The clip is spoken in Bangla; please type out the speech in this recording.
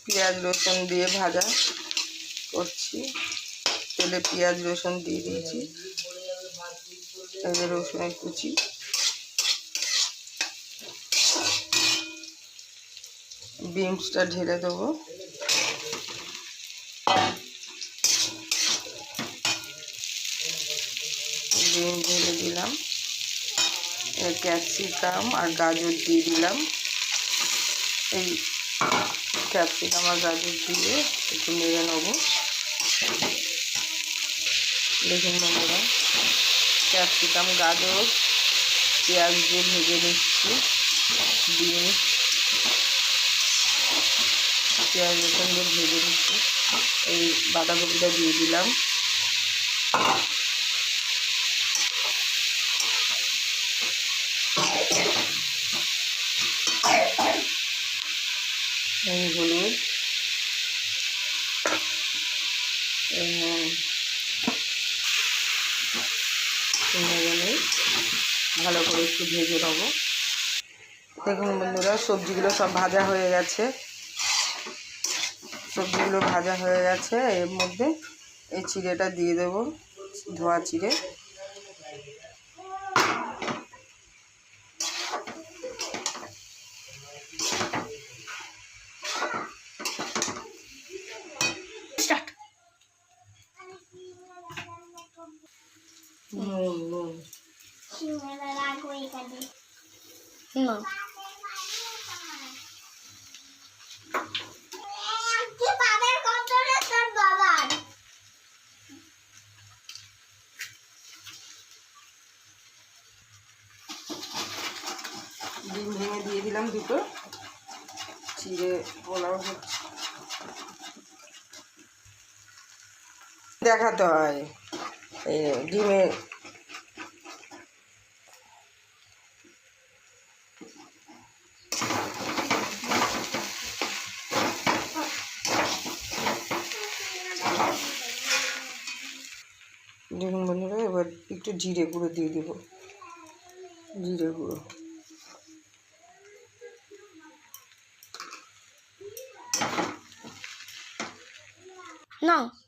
পেঁয়াজ রসুন দিয়ে ভাজা করছি। তেলে পেঁয়াজ রসুন দিয়ে দিয়েছি, এই যে রসুনের কুচি, বিনসটা ঢেলে দেবো, বিন ঢেলে দিলাম, ক্যাপসিকাম আর গাজর দিয়ে দিলাম। এই ক্যাপসিকাম আর গাজর দিয়ে একটু নেড়ে নেব। দেখুন বন্ধুরা, ক্যাপসিকাম গাজর পেঁয়াজ দিয়ে ভেজে নিচ্ছি, বিনস পেঁয়াজ রসুন দিয়ে ভেজে নিচ্ছি। এই বাঁধাকপিটা দিয়ে দিলাম, এই হলুদ, এই নুন, ভালো করে একটু ভেজে নেবো। দেখুন বন্ধুরা, সবজিগুলো সব ভাজা হয়ে গেছে, সবজিগুলো ভাজা হয়ে গেছে। এর মধ্যে এই চিড়েটা দিয়ে দেবো, ধোয়া চিড়ে। ডিম ভেঙে দিয়ে দিলাম দুটো, চিড়ে পোলাও হচ্ছে। দেখাতে হয় এই ডিমে দেখুন বন্ধুরা, এবার একটু জিরে গুঁড়ো দিয়ে দেবো, জিরে গুঁড়ো। No.